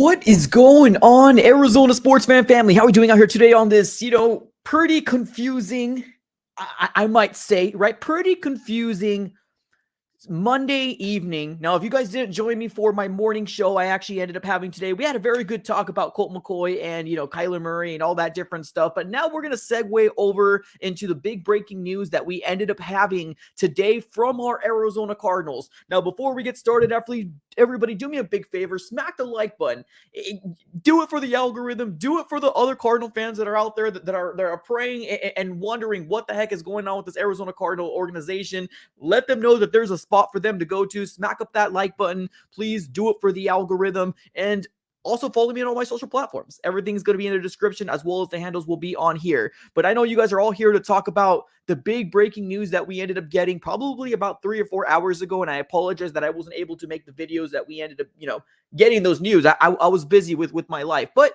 What is going on, Arizona sports fan family? How are we doing out here today on this, pretty confusing, I might say, right? Pretty confusing Monday evening. Now, if you guys didn't join me for my morning show, I actually ended up having today, we had a very good talk about Colt McCoy and, Kyler Murray and all that different stuff. But now we're going to segue over into the big breaking news that we ended up having today from our Arizona Cardinals. Now, before we get started, everybody do me a big favor, smack the like button. Do it for the algorithm. Do it for the other Cardinal fans that are out there that are praying and wondering what the heck is going on with this Arizona Cardinal organization. Let them know that there's a spot for them to go to. Smack up that like button. Please do it for the algorithm. And also follow me on all my social platforms. Everything's going to be in the description, as well as the handles will be on here. But I know you guys are all here to talk about the big breaking news that we ended up getting probably about 3 or 4 hours ago. And I apologize that I wasn't able to make the videos that we ended up, getting those news. I was busy with my life. But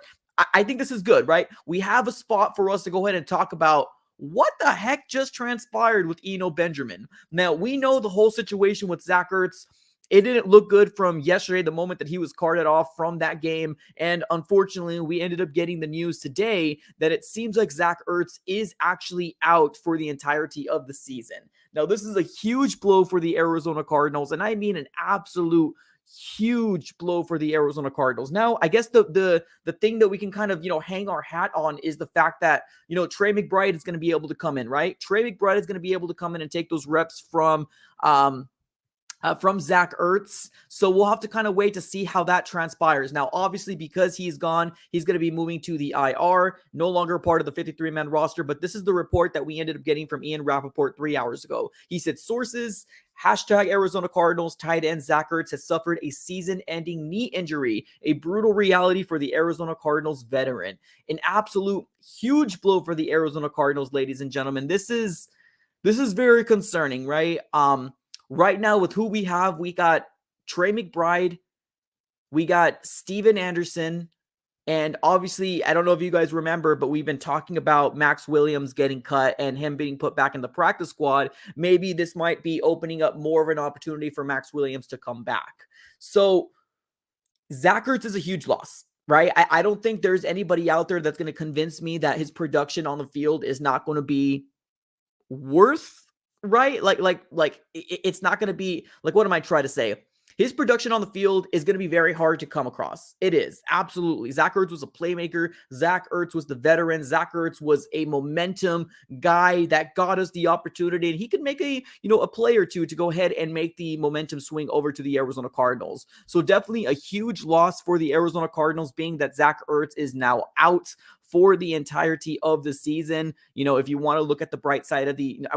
I think this is good, right? We have a spot for us to go ahead and talk about what the heck just transpired with Eno Benjamin. Now, we know the whole situation with Zach Ertz. It didn't look good from yesterday, the moment that he was carted off from that game. And unfortunately, we ended up getting the news today that it seems like Zach Ertz is actually out for the entirety of the season. Now, this is a huge blow for the Arizona Cardinals, and I mean an absolute huge blow for the Arizona Cardinals. Now, I guess the thing that we can kind of, hang our hat on is the fact that, Trey McBride is going to be able to come in, right? Trey McBride is going to be able to come in and take those reps from Zach Ertz. So we'll have to kind of wait to see how that transpires. Now, obviously, because he's gone, he's going to be moving to the IR, no longer part of the 53-man roster. But this is the report that we ended up getting from Ian Rappaport 3 hours ago. He said, sources, #Arizona Cardinals tight end Zach Ertz has suffered a season-ending knee injury, a brutal reality for the Arizona Cardinals veteran. An absolute huge blow for the Arizona Cardinals, ladies and gentlemen. This is very concerning, right? Right now, with who we have, we got Trey McBride, we got Steven Anderson, and obviously, I don't know if you guys remember, but we've been talking about Max Williams getting cut and him being put back in the practice squad. Maybe this might be opening up more of an opportunity for Max Williams to come back. So Zach Ertz is a huge loss, right? I don't think there's anybody out there that's going to convince me that his production on the field is not going to be worth, right? It's not going to be like, what am I trying to say? His production on the field is going to be very hard to come across. It is, absolutely. Zach Ertz was a playmaker. Zach Ertz was the veteran. Zach Ertz was a momentum guy that got us the opportunity, and he could make a play or two to go ahead and make the momentum swing over to the Arizona Cardinals. So definitely a huge loss for the Arizona Cardinals, being that Zach Ertz is now out for the entirety of the season. If you want to look at the bright side of the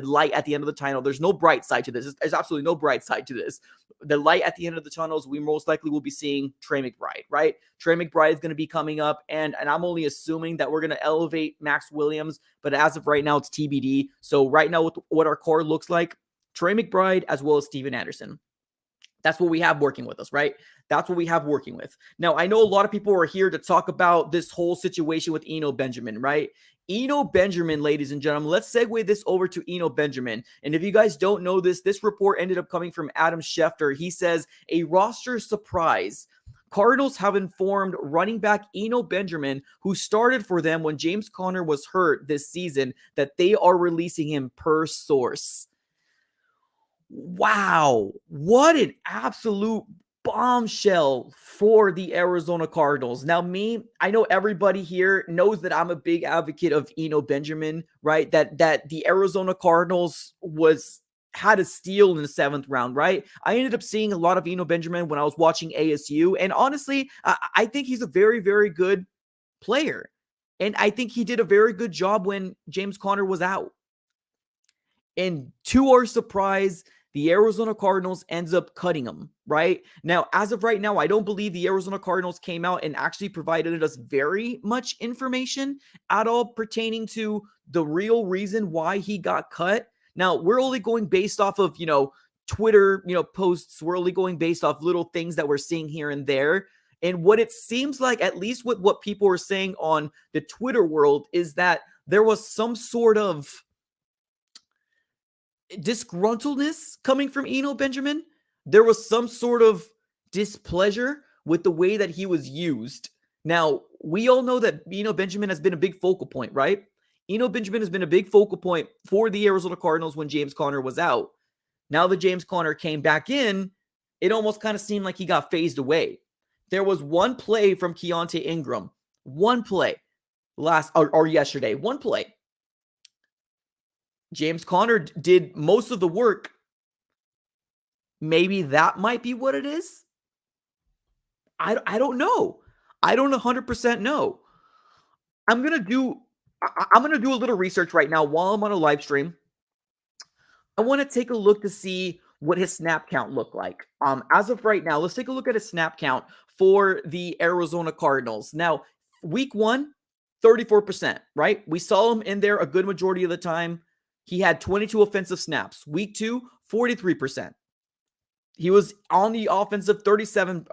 light at the end of the tunnel, there's no bright side to this. There's absolutely no bright side to this. The light at the end of the tunnels, we most likely will be seeing Trey McBride, right? Trey McBride is going to be coming up, and I'm only assuming that we're going to elevate Max Williams, but as of right now, it's TBD. So right now, with what our core looks like, Trey McBride as well as Steven Anderson. That's what we have working with us, right? That's what we have working with. Now, I know a lot of people are here to talk about this whole situation with Eno Benjamin, right? Eno Benjamin, ladies and gentlemen, let's segue this over to Eno Benjamin. And if you guys don't know this report ended up coming from Adam Schefter. He says, a roster surprise. Cardinals have informed running back Eno Benjamin, who started for them when James Conner was hurt this season, that they are releasing him per source. Wow, what an absolute bombshell for the Arizona Cardinals. Now, I know everybody here knows that I'm a big advocate of Eno Benjamin, right? That the Arizona Cardinals had a steal in the 7th round, right? I ended up seeing a lot of Eno Benjamin when I was watching ASU, and honestly, I think he's a very, very good player. And I think he did a very good job when James Conner was out. And to our surprise, the Arizona Cardinals ends up cutting him, right? Now, as of right now, I don't believe the Arizona Cardinals came out and actually provided us very much information at all pertaining to the real reason why he got cut. Now, we're only going based off of, Twitter, posts. We're only going based off little things that we're seeing here and there. And what it seems like, at least with what people are saying on the Twitter world, is that there was some sort of disgruntledness coming from Eno Benjamin. There was some sort of displeasure with the way that he was used. Now, we all know that Benjamin has been a big focal point, right? Benjamin has been a big focal point for the Arizona Cardinals when James Conner was out. Now that James Conner came back in, it almost kind of seemed like he got phased away. There was one play from Keontae Ingram, one play yesterday, one play. James Conner did most of the work. Maybe that might be what it is. I don't know. I don't 100% know. I'm gonna do a little research right now while I'm on a live stream. I want to take a look to see what his snap count looked like. As of right now, let's take a look at his snap count for the Arizona Cardinals. Now, week 1, 34%, right? We saw him in there a good majority of the time. He had 22 offensive snaps. Week 2, 43%. He was on the offensive 37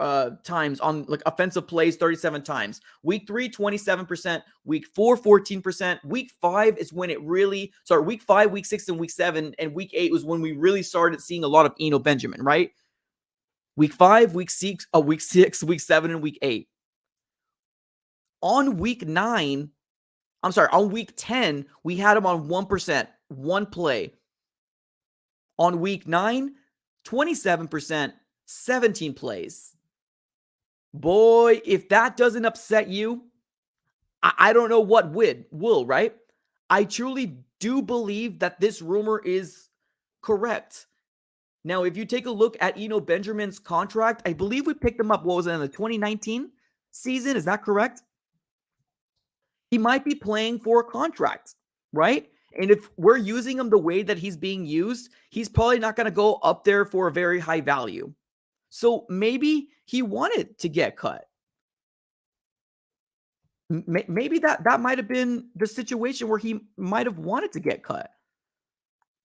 times, on like offensive plays 37 times. Week 3, 27%. Week 4, 14%. Week 5 is when it really, week 5, week 6, and week 7, and week 8 was when we really started seeing a lot of Benjamin, right? Week 5, week 6, week 6, week 7, and week 8. On week 10, we had him on 1%, one play. On week 9, 27%, 17 plays. Boy, if that doesn't upset you, I don't know what will, right? I truly do believe that this rumor is correct. Now, if you take a look at Benjamin's contract, I believe we picked him up, what was it, in the 2019 season? Is that correct? He might be playing for a contract, right? And if we're using him the way that he's being used, he's probably not going to go up there for a very high value. So maybe he wanted to get cut. Maybe that might have been the situation where he might have wanted to get cut.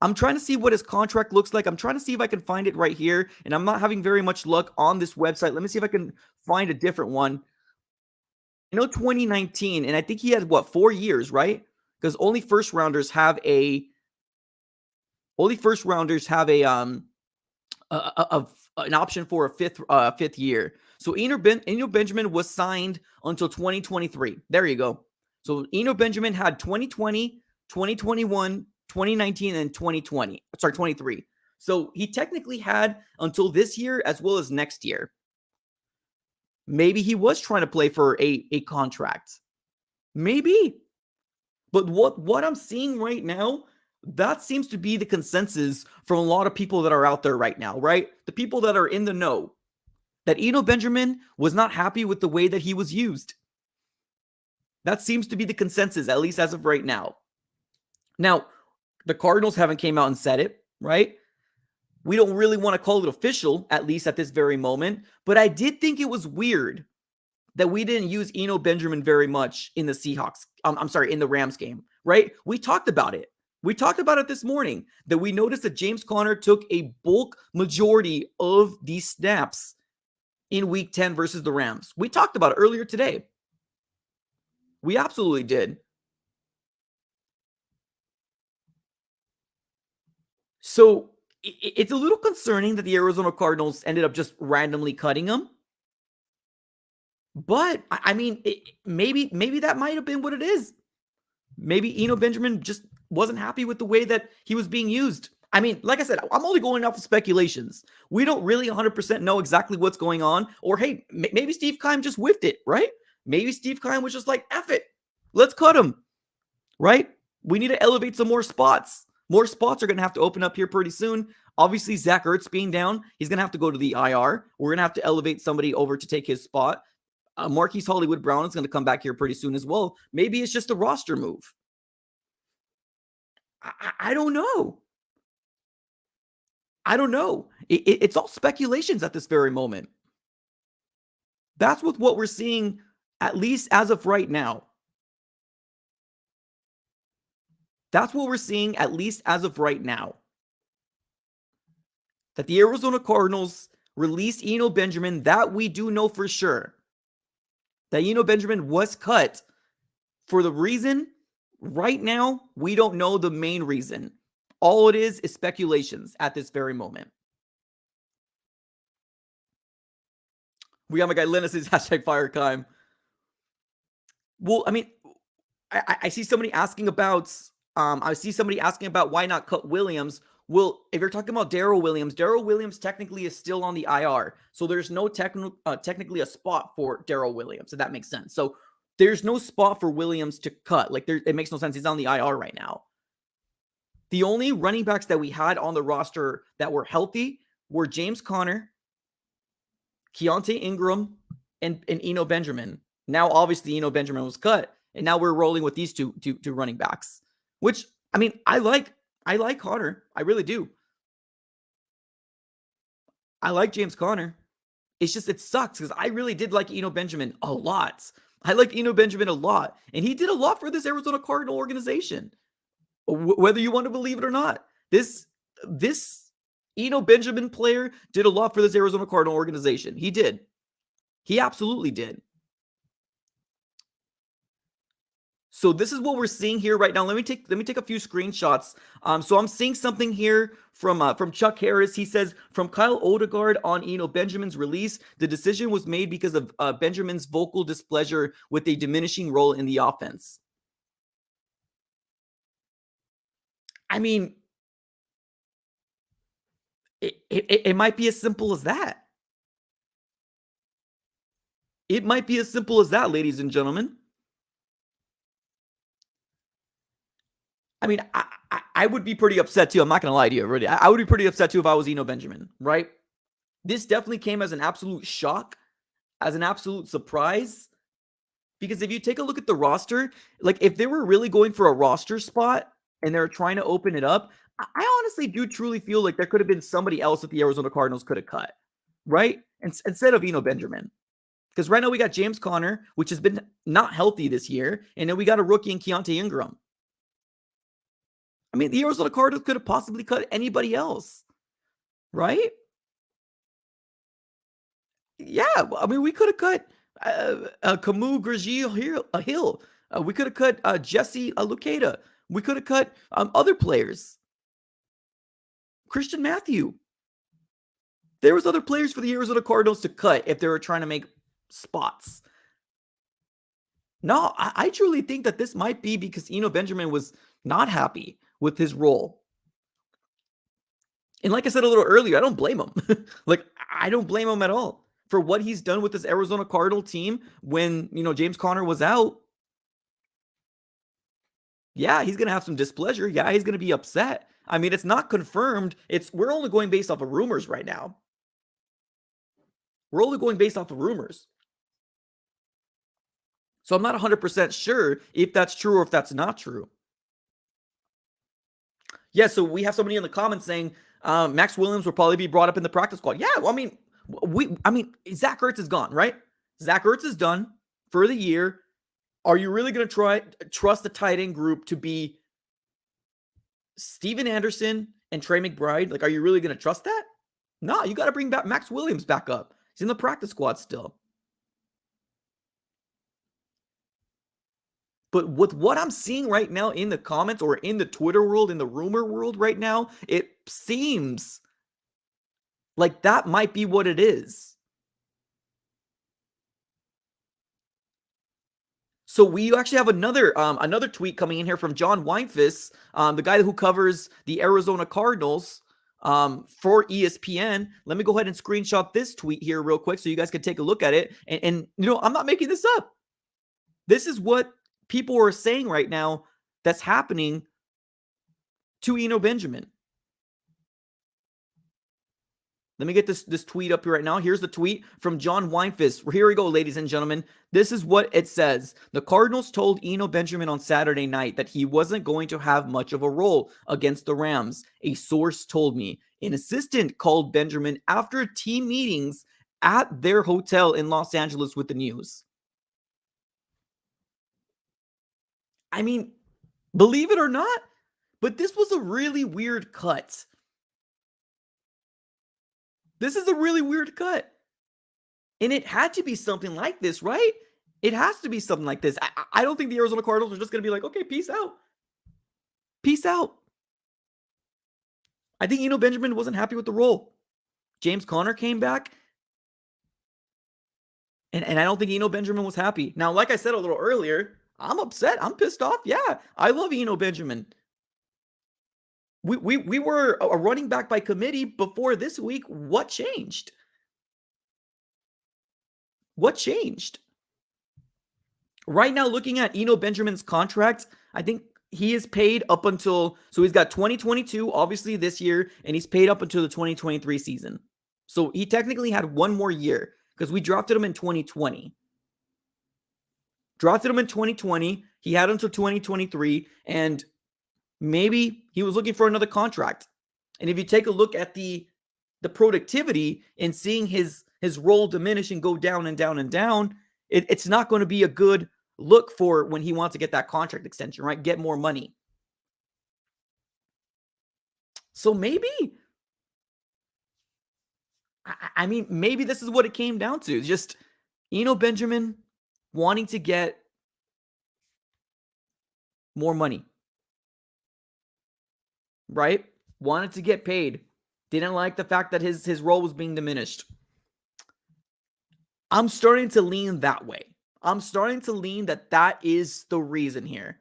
I'm trying to see what his contract looks like. I'm trying to see if I can find it right here. And I'm not having very much luck on this website. Let me see if I can find a different one. 2019, and I think he had 4 years, right? Because only first rounders have an option for a fifth year. So Eno Benjamin was signed until 2023. There you go. So Eno Benjamin had 2020, 2021, 2019, and 23. So he technically had until this year as well as next year. Maybe he was trying to play for a contract. Maybe. But what I'm seeing right now, that seems to be the consensus from a lot of people that are out there right now, right? The people that are in the know. That Eno Benjamin was not happy with the way that he was used. That seems to be the consensus, at least as of right now. Now, the Cardinals haven't came out and said it, right? We don't really want to call it official, at least at this very moment. But I did think it was weird that we didn't use Eno Benjamin very much in the in the Rams game, right? We talked about it. We talked about it this morning, that we noticed that James Conner took a bulk majority of these snaps in week 10 versus the Rams. We talked about it earlier today. We absolutely did. So it's a little concerning that the Arizona Cardinals ended up just randomly cutting him. But, I mean, maybe that might have been what it is. Maybe Eno Benjamin just wasn't happy with the way that he was being used. I mean, like I said, I'm only going off of speculations. We don't really 100% know exactly what's going on. Or, hey, maybe Steve Keim just whiffed it, right? Maybe Steve Keim was just like, F it. Let's cut him, right? We need to elevate some more spots. More spots are going to have to open up here pretty soon. Obviously, Zach Ertz being down, he's going to have to go to the IR. We're going to have to elevate somebody over to take his spot. Marquise Hollywood Brown is going to come back here pretty soon as well. Maybe it's just a roster move. I don't know. I don't know. It's all speculations at this very moment. That's what we're seeing, at least as of right now. That's what we're seeing, at least as of right now. That the Arizona Cardinals released Eno Benjamin, that we do know for sure. That Eno Benjamin was cut. For the reason, right now, we don't know the main reason. All it is speculations at this very moment. We got my guy Linus's hashtag fire time. Well, I mean, I see somebody asking about why not cut Williams. Well, if you're talking about Darrell Williams technically is still on the IR. So there's no technically a spot for Darrell Williams, if that makes sense. So there's no spot for Williams to cut. Like it makes no sense. He's on the IR right now. The only running backs that we had on the roster that were healthy were James Conner, Keontae Ingram, and Eno Benjamin. Now, obviously, Eno Benjamin was cut, and now we're rolling with these two running backs. Which, I mean, I like Conner. I really do. I like James Conner. It's just, it sucks because I really did like Eno Benjamin a lot. I like Eno Benjamin a lot, and he did a lot for this Arizona Cardinal organization. Whether you want to believe it or not, this Eno Benjamin player did a lot for this Arizona Cardinal organization. He did. He absolutely did. So this is what we're seeing here right now. Let me take a few screenshots. So I'm seeing something here from Chuck Harris. He says, from Kyle Odegaard on Eno Benjamin's release, the decision was made because of Benjamin's vocal displeasure with a diminishing role in the offense. I mean, it might be as simple as that. It might be as simple as that, ladies and gentlemen. I mean, I would be pretty upset too. I'm not going to lie to you, really. I would be pretty upset too if I was Eno Benjamin, right? This definitely came as an absolute shock, as an absolute surprise. Because if you take a look at the roster, like if they were really going for a roster spot and they're trying to open it up, I honestly do truly feel like there could have been somebody else that the Arizona Cardinals could have cut, right? Instead of Eno Benjamin. Because right now we got James Conner, which has been not healthy this year, and then we got a rookie in Keontae Ingram. I mean, the Arizona Cardinals could have possibly cut anybody else, right? Yeah, I mean, we could have cut Camus Hill. We could have cut Jesse Lucada. We could have cut other players. Christian Matthew. There was other players for the Arizona Cardinals to cut if they were trying to make spots. No, I truly think that this might be because Eno Benjamin was not happy with his role. And like I said a little earlier, I don't blame him. Like, I don't blame him at all for what he's done with this Arizona Cardinal team when, James Conner was out. Yeah, he's going to have some displeasure. Yeah, he's going to be upset. I mean, it's not confirmed. We're only going based off of rumors right now. We're only going based off of rumors. So I'm not 100% sure if that's true or if that's not true. Yeah, so we have somebody in the comments saying Max Williams will probably be brought up in the practice squad. Yeah, well, I mean, Zach Ertz is gone, right? Zach Ertz is done for the year. Are you really going to trust the tight end group to be Steven Anderson and Trey McBride? Like, are you really going to trust that? No, you got to bring back Max Williams back up. He's in the practice squad still. But with what I'm seeing right now in the comments or in the Twitter world, in the rumor world right now, it seems like that might be what it is. So we actually have another tweet coming in here from John Weinfuss, the guy who covers the Arizona Cardinals for ESPN. Let me go ahead and screenshot this tweet here real quick so you guys can take a look at it. And I'm not making this up. This is what people are saying right now that's happening to Eno Benjamin. Let me get this tweet up here right now. Here's the tweet from John Weinfuss. Here we go, ladies and gentlemen. This is what it says. The Cardinals told Eno Benjamin on Saturday night that he wasn't going to have much of a role against the Rams. A source told me. An assistant called Benjamin after team meetings at their hotel in Los Angeles with the news. I mean, believe it or not, but this was a really weird cut. This is a really weird cut. And it had to be something like this, right? It has to be something like this. I don't think the Arizona Cardinals are just going to be like, okay, peace out. Peace out. I think Eno Benjamin wasn't happy with the role. James Conner came back. And I don't think Eno Benjamin was happy. Now, like I said a little earlier, I'm upset. I'm pissed off. Yeah, I love Eno Benjamin. We were a running back by committee before this week. What changed? What changed? Right now, looking at Eno Benjamin's contract, I think he is paid up until, so he's got 2022, obviously this year, and he's paid up until the 2023 season. So he technically had one more year because we drafted him in 2020. Drafted him in 2020. He had until 2023, and maybe he was looking for another contract. And if you take a look at the productivity and seeing his role diminish and go down and down and down, it's not going to be a good look for when he wants to get that contract extension, right? Get more money. So maybe, I mean, maybe this is what it came down to. Just Eno Benjamin wanting to get more money, right? Wanted to get paid. Didn't like the fact that his role was being diminished. I'm starting to lean that way. I'm starting to lean that is the reason here.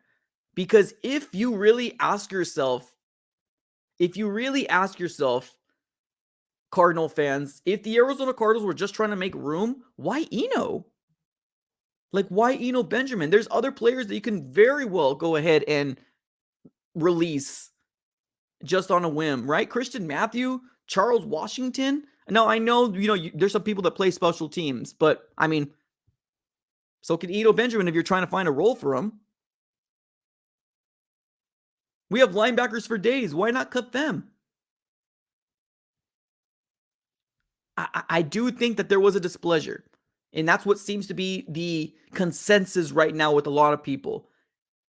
Because if you really ask yourself, Cardinal fans, if the Arizona Cardinals were just trying to make room, why Eno? Like, why Eno Benjamin? There's other players that you can very well go ahead and release just on a whim, right? Christian Matthew, Charles Washington. Now, I know, there's some people that play special teams, but I mean, so can Eno Benjamin if you're trying to find a role for him. We have linebackers for days. Why not cut them? I do think that there was a displeasure, and that's what seems to be the consensus right now with a lot of people.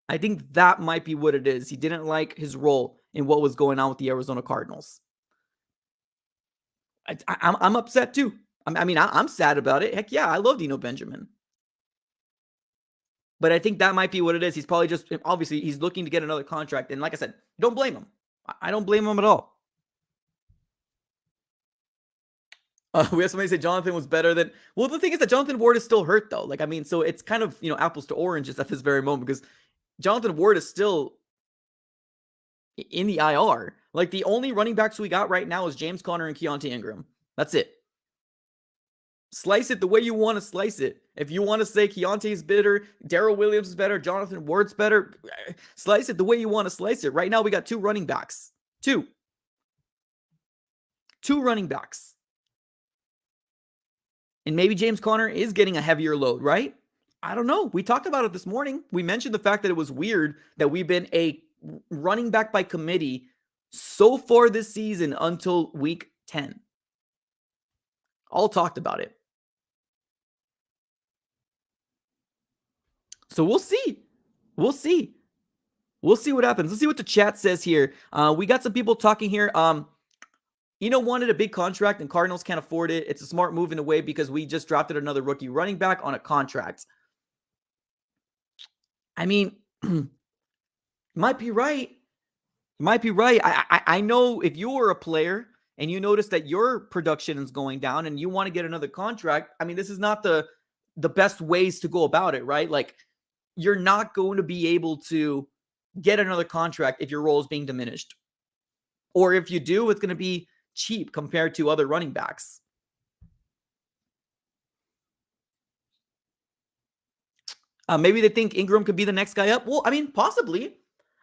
I think that might be what it is. He didn't like his role in what was going on with the Arizona Cardinals. I'm upset too. I'm sad about it. Heck yeah, I love Eno Benjamin. But I think that might be what it is. He's probably just, obviously, he's looking to get another contract. And like I said, don't blame him. I don't blame him at all. We have somebody say Jonathan was better than, well, the thing is that Jonathan Ward is still hurt though. Like, I mean, so it's kind of, apples to oranges at this very moment because Jonathan Ward is still in the IR. Like, the only running backs we got right now is James Conner and Keontae Ingram. That's it. Slice it the way you want to slice it. If you want to say Keontae's better, Darrell Williams is better, Jonathan Ward's better, slice it the way you want to slice it. Right now, we got two running backs. Two running backs. And maybe James Conner is getting a heavier load, right? I don't know. We talked about it this morning. We mentioned the fact that it was weird that we've been a running back by committee so far this season until week 10. All talked about it. So we'll see. We'll see what happens. Let's see what the chat says here. We got some people talking here. Wanted a big contract and Cardinals can't afford it. It's a smart move in a way because we just drafted another rookie running back on a contract. I mean, might be right. I know if you were a player and you notice that your production is going down and you want to get another contract, I mean, this is not the best ways to go about it, right? Like, you're not going to be able to get another contract if your role is being diminished. Or if you do, it's going to be cheap compared to other running backs. Maybe they think Ingram could be the next guy up. Well, I mean, possibly.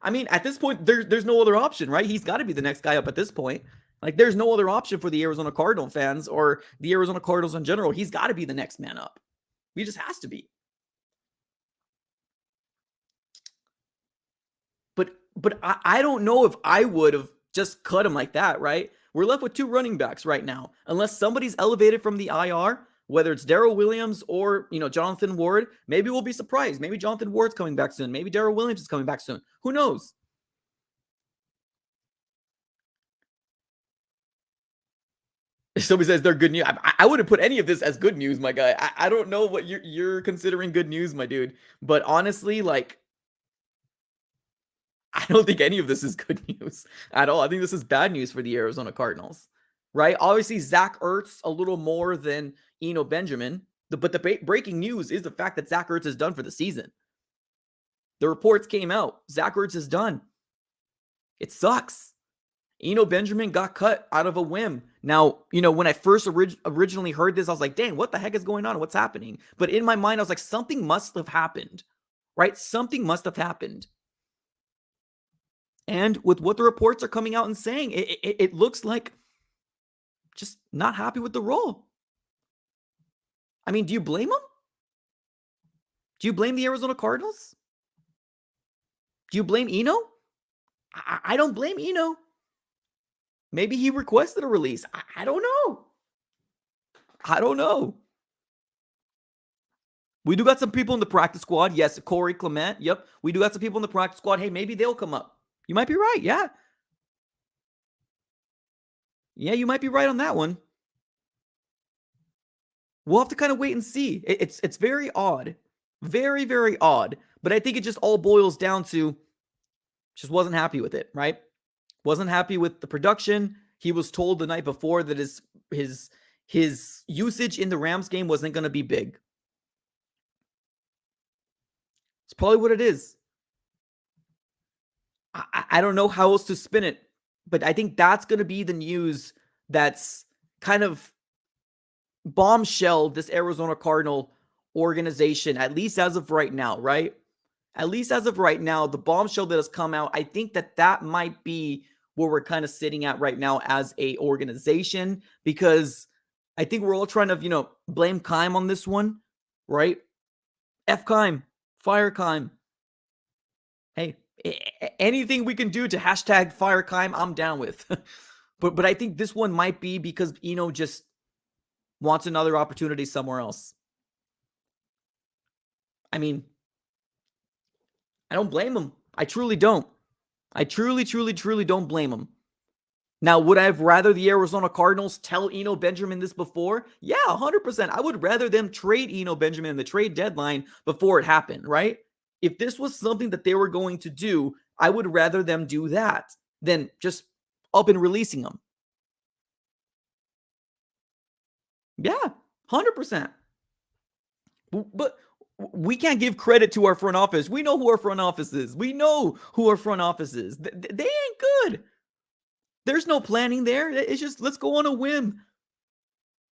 I mean, at this point, there's no other option, right? He's got to be the next guy up at this point. Like, there's no other option for the Arizona Cardinal fans or the Arizona Cardinals in general. He's got to be the next man up. He just has to be. But I don't know if I would have just cut him like that, right? We're left with two running backs right now. Unless somebody's elevated from the IR, whether it's Darrell Williams or, Jonathan Ward, maybe we'll be surprised. Maybe Jonathan Ward's coming back soon. Maybe Darrell Williams is coming back soon. Who knows? Somebody says they're good news. I wouldn't put any of this as good news, my guy. I don't know what you're considering good news, my dude. But honestly, like, I don't think any of this is good news at all. I think this is bad news for the Arizona Cardinals, right? Obviously, Zach Ertz a little more than Eno Benjamin. But the breaking news is the fact that Zach Ertz is done for the season. The reports came out. Zach Ertz is done. It sucks. Eno Benjamin got cut out of a whim. Now, when I first originally heard this, I was like, dang, what the heck is going on? What's happening? But in my mind, I was like, something must have happened, right? Something must have happened. And with what the reports are coming out and saying, it looks like just not happy with the role. I mean, do you blame him? Do you blame the Arizona Cardinals? Do you blame Eno? I don't blame Eno. Maybe he requested a release. I don't know. I don't know. We do got some people in the practice squad. Yes, Corey Clement. Yep. We do got some people in the practice squad. Hey, maybe they'll come up. You might be right. Yeah. Yeah, you might be right on that one. We'll have to kind of wait and see. It's very odd. Very, very odd. But I think it just all boils down to just wasn't happy with it, right? Wasn't happy with the production. He was told the night before that his usage in the Rams game wasn't going to be big. It's probably what it is. I don't know how else to spin it, but I think that's going to be the news that's kind of bombshelled this Arizona Cardinal organization, at least as of right now, right? At least as of right now, the bombshell that has come out, I think that might be where we're kind of sitting at right now as a organization, because I think we're all trying to, blame Keim on this one, right? F Keim, fire Keim. Hey, anything we can do to hashtag fire Keim, I'm down with. but I think this one might be because Eno just wants another opportunity somewhere else. I mean, I don't blame him. I truly don't. I truly don't blame him. Now, would I have rather the Arizona Cardinals tell Eno Benjamin this before? Yeah, 100%. I would rather them trade Eno Benjamin in the trade deadline before it happened, right? If this was something that they were going to do, I would rather them do that than just up and releasing them. Yeah, 100%. But we can't give credit to our front office. We know who our front office is. We know who our front office is. They ain't good. There's no planning there. It's just, let's go on a whim.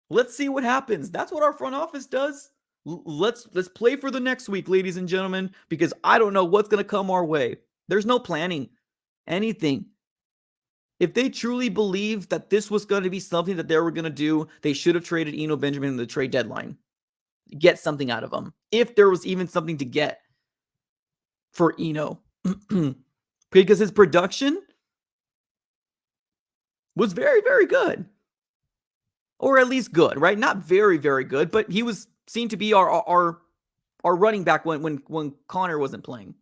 Let's see what happens. That's what our front office does. Let's play for the next week, ladies and gentlemen, because I don't know what's going to come our way. There's no planning, anything. If they truly believed that this was going to be something that they were going to do, they should have traded Eno Benjamin in the trade deadline. Get something out of him. If there was even something to get for Eno. Because his production was very, very good. Or at least good, right? Not very, very good, but he was seen to be our running back when Connor wasn't playing.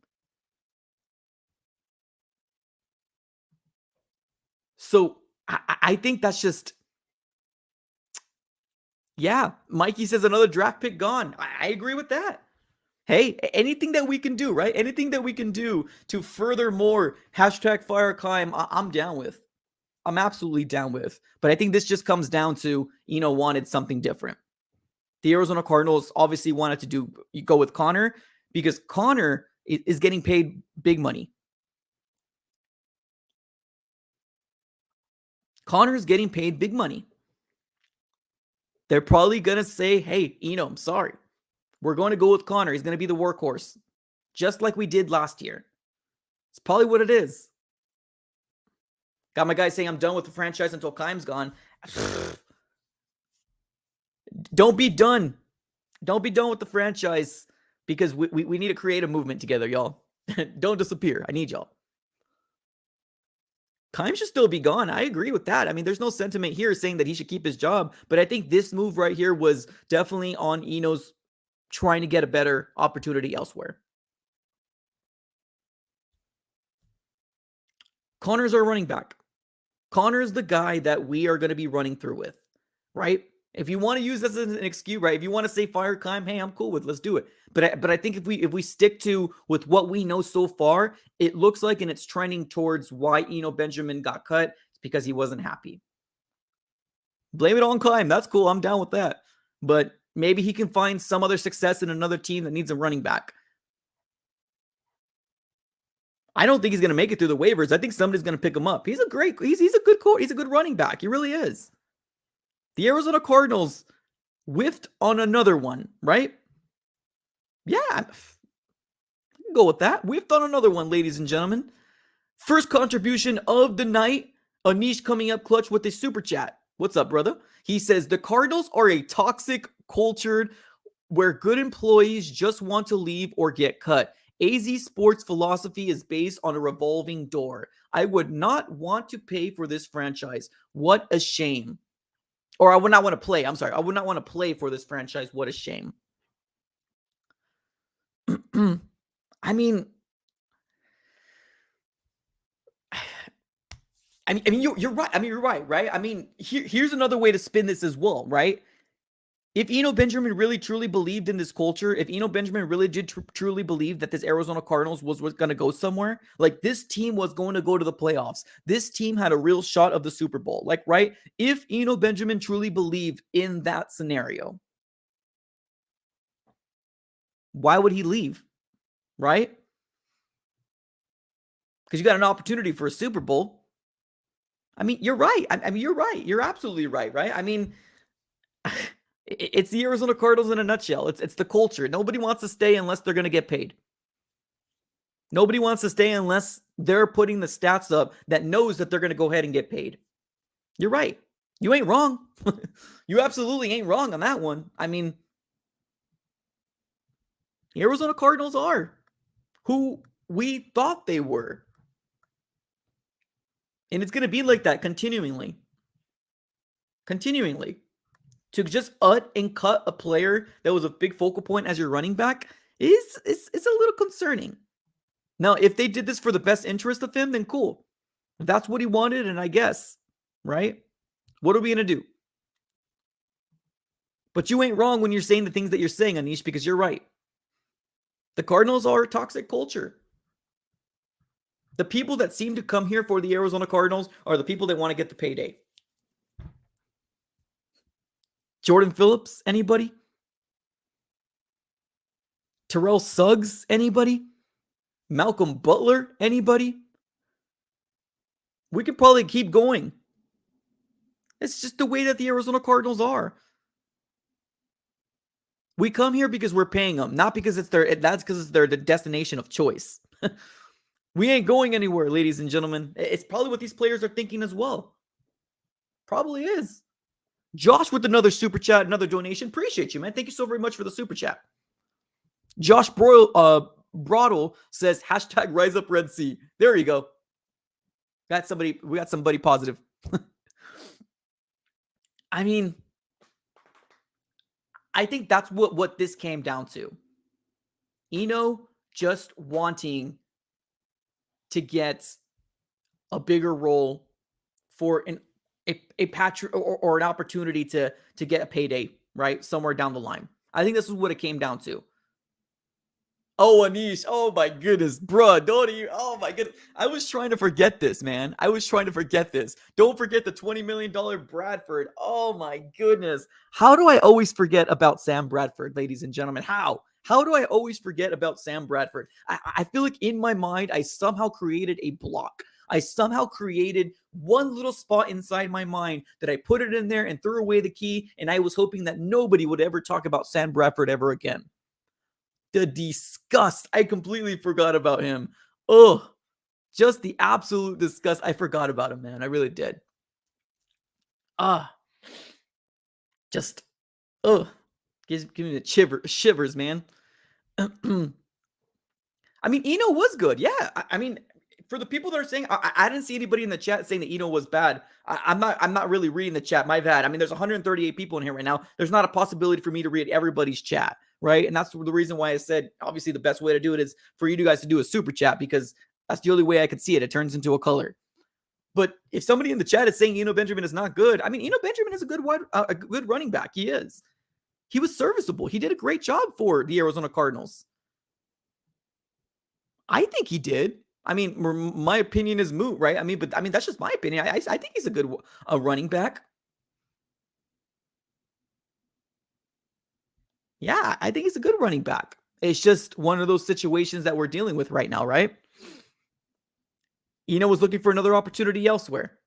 So I think that's just, yeah. Mikey says another draft pick gone. I agree with that. Hey, anything that we can do, right? Anything that we can do to furthermore hashtag fire Keim, I'm down with. I'm absolutely down with. But I think this just comes down to, wanted something different. The Arizona Cardinals obviously wanted to go with Connor because Connor is getting paid big money. Connor's getting paid big money. They're probably going to say, hey, I'm sorry. We're going to go with Connor. He's going to be the workhorse, just like we did last year. It's probably what it is. Got my guy saying I'm done with the franchise until Keim's gone. Don't be done. Don't be done with the franchise because we need to create a movement together, y'all. Don't disappear. I need y'all. Keim should still be gone. I agree with that. I mean, there's no sentiment here saying that he should keep his job, but I think this move right here was definitely on Eno's trying to get a better opportunity elsewhere. Connor's our running back. Connor's the guy that we are going to be running through with, right? If you want to use this as an excuse, right? If you want to say fire Keim, hey, I'm cool with, let's do it. But I think if we stick to with what we know so far, it looks like, and it's trending towards why Eno Benjamin got cut. It's because he wasn't happy. Blame it on Keim. That's cool. I'm down with that. But maybe he can find some other success in another team that needs a running back. I don't think he's going to make it through the waivers. I think somebody's going to pick him up. He's a good he's a good running back. He really is. The Arizona Cardinals whiffed on another one, right? Yeah, I can go with that. Whiffed on another one, ladies and gentlemen. First contribution of the night. Anish coming up clutch with a super chat. What's up, brother? He says, the Cardinals are a toxic culture where good employees just want to leave or get cut. AZ Sports philosophy is based on a revolving door. I would not want to pay for this franchise. What a shame. Or I would not want to play. I'm sorry. I would not want to play for this franchise. What a shame. I mean, you're right. You're right, right? Here's another way to spin this as well, right? If Eno Benjamin really truly believed in this culture, if Eno Benjamin really did truly believe that this Arizona Cardinals was going to go somewhere, like this team was going to go to the playoffs, this team had a real shot of the Super Bowl, like, right? If Eno Benjamin truly believed in that scenario, why would he leave, right? Because you got an opportunity for a Super Bowl. You're right. You're right. You're absolutely right, right? It's the Arizona Cardinals in a nutshell. It's the culture. Nobody wants to stay unless they're going to get paid. Nobody wants to stay unless they're putting the stats up that knows that they're going to go ahead and get paid. You're right. You ain't wrong. You absolutely ain't wrong on that one. The Arizona Cardinals are who we thought they were. And it's going to be like that continuingly. To just and cut a player that was a big focal point as your running back is a little concerning. Now, if they did this for the best interest of him, then cool. If that's what he wanted, and I guess, right? What are we going to do? But you ain't wrong when you're saying the things that you're saying, Anish, because you're right. The Cardinals are a toxic culture. The people that seem to come here for the Arizona Cardinals are the people that want to get the payday. Jordan Phillips, anybody? Terrell Suggs, anybody? Malcolm Butler, anybody? We could probably keep going. It's just the way that the Arizona Cardinals are. We come here because we're paying them, not because that's because it's their destination of choice. We ain't going anywhere, ladies and gentlemen. It's probably what these players are thinking as well. Probably is. Josh with another super chat, another donation. Appreciate you, man. Thank you so very much for the super chat. Josh Brodel says, hashtag rise up Red Sea. There you go. We got somebody positive. I think that's what this came down to. Eno just wanting to get a bigger role for a patch or an opportunity to get a payday, right? Somewhere down the line. I think this is what it came down to. Oh, Anish. Oh, my goodness. Bruh, oh, my goodness. I was trying to forget this, man. Don't forget the $20 million Bradford. Oh, my goodness. How do I always forget about Sam Bradford, ladies and gentlemen? How do I always forget about Sam Bradford? I feel like in my mind, I somehow created a block. I somehow created one little spot inside my mind that I put it in there and threw away the key, and I was hoping that nobody would ever talk about Sam Bradford ever again. The disgust. I completely forgot about him. Oh, just the absolute disgust. I forgot about him, man. I really did. Give me the shivers, man. Eno was good. Yeah. For the people that are saying, I didn't see anybody in the chat saying that Eno was bad. I'm not really reading the chat. My bad. There's 138 people in here right now. There's not a possibility for me to read everybody's chat, right? And that's the reason why I said, obviously, the best way to do it is for you guys to do a super chat, because that's the only way I could see it. It turns into a color. But if somebody in the chat is saying Eno Benjamin is not good, Eno Benjamin is a good running back. He is. He was serviceable. He did a great job for the Arizona Cardinals. I think he did. My opinion is moot, right? But that's just my opinion. I think he's a good running back. Yeah, I think he's a good running back. It's just one of those situations that we're dealing with right now, right? Was looking for another opportunity elsewhere.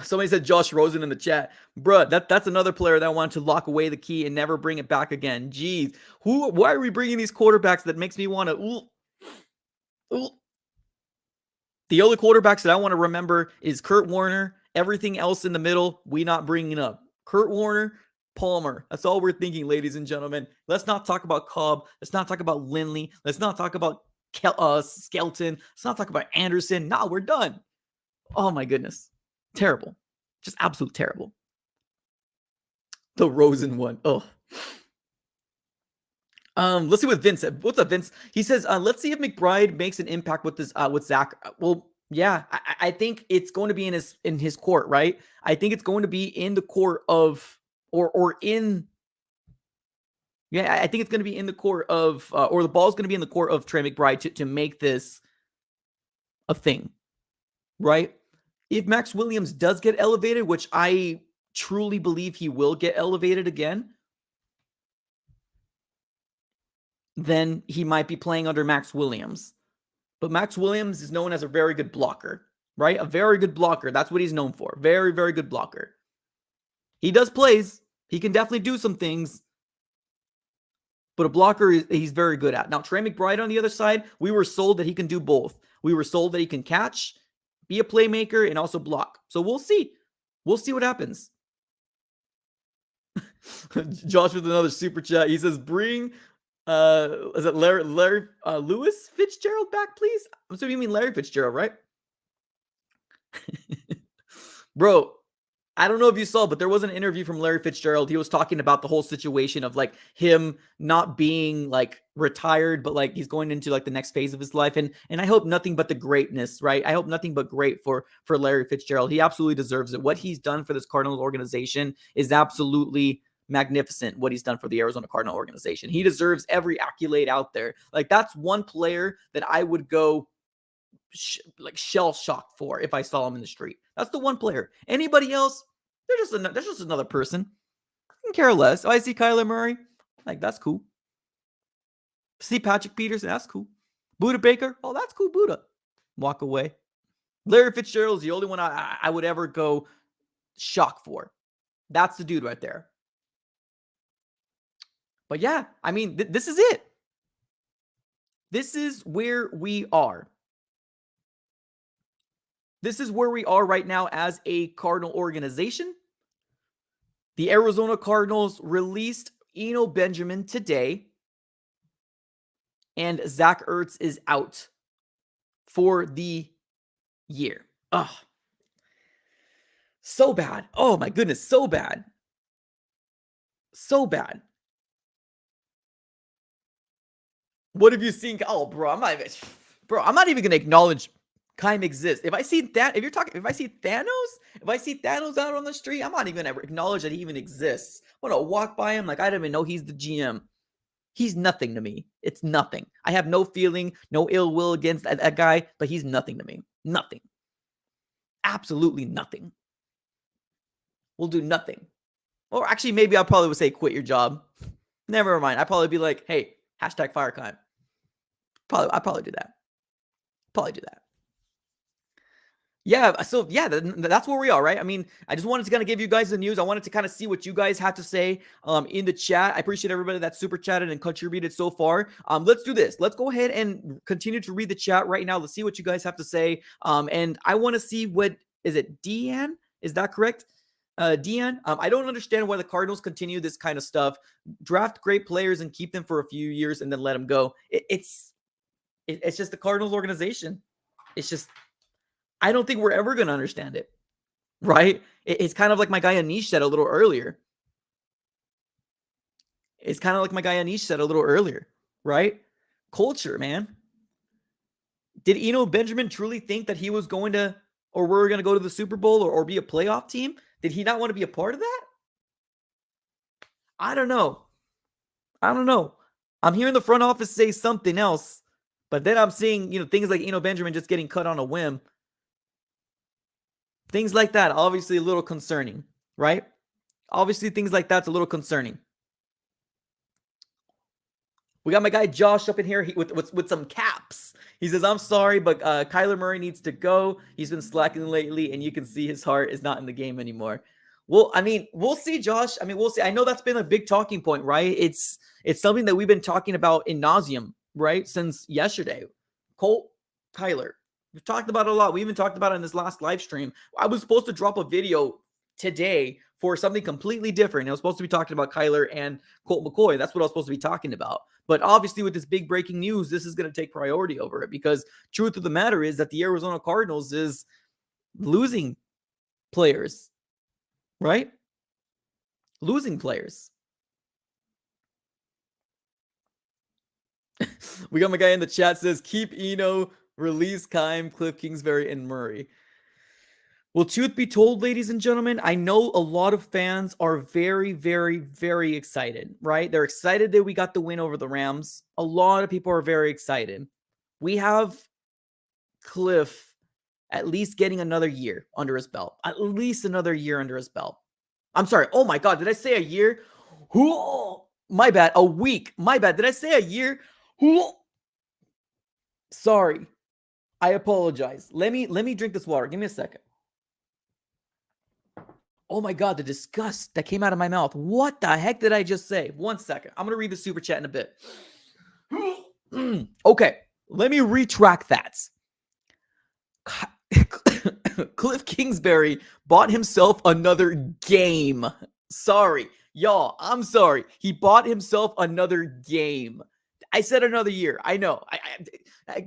Somebody said Josh Rosen in the chat. Bruh, that's another player that wanted to lock away the key and never bring it back again. Jeez. Why are we bringing these quarterbacks that makes me want to... The only quarterbacks that I want to remember is Kurt Warner. Everything else in the middle, we not bringing up. Kurt Warner, Palmer. That's all we're thinking, ladies and gentlemen. Let's not talk about Cobb. Let's not talk about Lindley. Let's not talk about Skelton. Let's not talk about Anderson. Nah, we're done. Oh my goodness. Terrible. Just absolute terrible. The Rosen one. Oh. Let's see what Vince said. What's up, Vince? He says, let's see if McBride makes an impact with this with Zach. Well, yeah, I think it's going to be in his court, right? I think it's going to be in the court of I think it's going to be in the court of or the ball's going to be in the court of Trey McBride to make this a thing, right? If Max Williams does get elevated, which I truly believe he will get elevated again, then he might be playing under Max Williams. But Max Williams is known as a very good blocker, right? A very good blocker. That's what he's known for. Very, very good blocker. He does plays. He can definitely do some things. But a blocker, he's very good at. Now, Trey McBride on the other side, we were sold that he can do both. We were sold that he can catch, be a playmaker, and also block. So we'll see. We'll see what happens. Josh with another super chat. He says, bring... is it Larry Lewis Fitzgerald back, please? I'm assuming you mean Larry Fitzgerald, right? Bro, I don't know if you saw, but there was an interview from Larry Fitzgerald. He was talking about the whole situation of like him not being like retired, but like he's going into like the next phase of his life. And I hope nothing but the greatness, right? I hope nothing but great for Larry Fitzgerald. He absolutely deserves it. What he's done for this Cardinals organization is absolutely magnificent. What he's done for the Arizona Cardinal organization. He deserves every accolade out there. Like that's one player that I would go shell shocked for if I saw him in the street. That's the one player. Anybody else, they're just another person. I can care less. Oh, I see Kyler Murray. Like that's cool. See Patrick Peterson. That's cool. Buda Baker. Oh, that's cool. Buda. Walk away. Larry Fitzgerald is the only one I would ever go shock for. That's the dude right there. But yeah, I mean, this is it. This is where we are. This is where we are right now as a Cardinal organization. The Arizona Cardinals released Eno Benjamin today, and Zach Ertz is out for the year. Ugh. So bad. Oh my goodness, so bad. So bad. What have you seen? Oh, bro, I'm not even gonna acknowledge Keim exists. If I see Thanos out on the street, I'm not even gonna acknowledge that he even exists. I'm gonna walk by him like I don't even know he's the GM. He's nothing to me. It's nothing. I have no feeling, no ill will against that guy, but he's nothing to me. Nothing. Absolutely nothing. We'll do nothing. Or actually, maybe I probably would say quit your job. Never mind. I'd probably be like, hey, #fire Keim. I'd probably do that. Yeah, so yeah, that's where we are, right? I mean, I just wanted to kind of give you guys the news. I wanted to kind of see what you guys had to say in the chat. I appreciate everybody that super chatted and contributed so far. Let's do this. Let's go ahead and continue to read the chat right now. Let's see what you guys have to say. And I want to see is it Deanne? Is that correct? Deanne, I don't understand why the Cardinals continue this kind of stuff. Draft great players and keep them for a few years and then let them go. It's just the Cardinals organization. It's just, I don't think we're ever going to understand it, right? It's kind of like my guy Anish said a little earlier. Right? Culture, man. Did Eno Benjamin truly think that he was going to, or we're going to go to the Super Bowl or be a playoff team? Did he not want to be a part of that? I don't know. I'm hearing the front office say something else, but then I'm seeing, things like Eno Benjamin just getting cut on a whim. Things like that, obviously a little concerning, right? Obviously, things like that's a little concerning. We got my guy Josh up in here with some caps. He says, I'm sorry, but Kyler Murray needs to go. He's been slacking lately, and you can see his heart is not in the game anymore. Well, I mean, we'll see, Josh. I mean, we'll see. I know that's been a big talking point, right? It's something that we've been talking about in nauseum, right? Since yesterday. Colt, Kyler. We've talked about it a lot. We even talked about it in this last live stream. I was supposed to drop a video today for something completely different. I was supposed to be talking about Kyler and Colt McCoy. That's what I was supposed to be talking about. But obviously with this big breaking news, this is going to take priority over it, because truth of the matter is that the Arizona Cardinals is losing players, right? Losing players. We got my guy in the chat says, keep Eno, release Keim, Cliff Kingsbury, and Murray. Well, truth be told, ladies and gentlemen, I know a lot of fans are very, very, very excited, right? They're excited that we got the win over the Rams. A lot of people are very excited. We have Cliff at least getting another year under his belt. At least another year under his belt. I'm sorry. Oh my God. Did I say a year? Oh, my bad. A week. My bad. Did I say a year? Oh, sorry. I apologize. Let me drink this water. Give me a second. Oh my God, the disgust that came out of my mouth. What the heck did I just say? 1 second. I'm going to read the super chat in a bit. Okay, let me retract that. Cliff Kingsbury bought himself another game. Sorry, y'all. I'm sorry. He bought himself another game. I said another year. I know.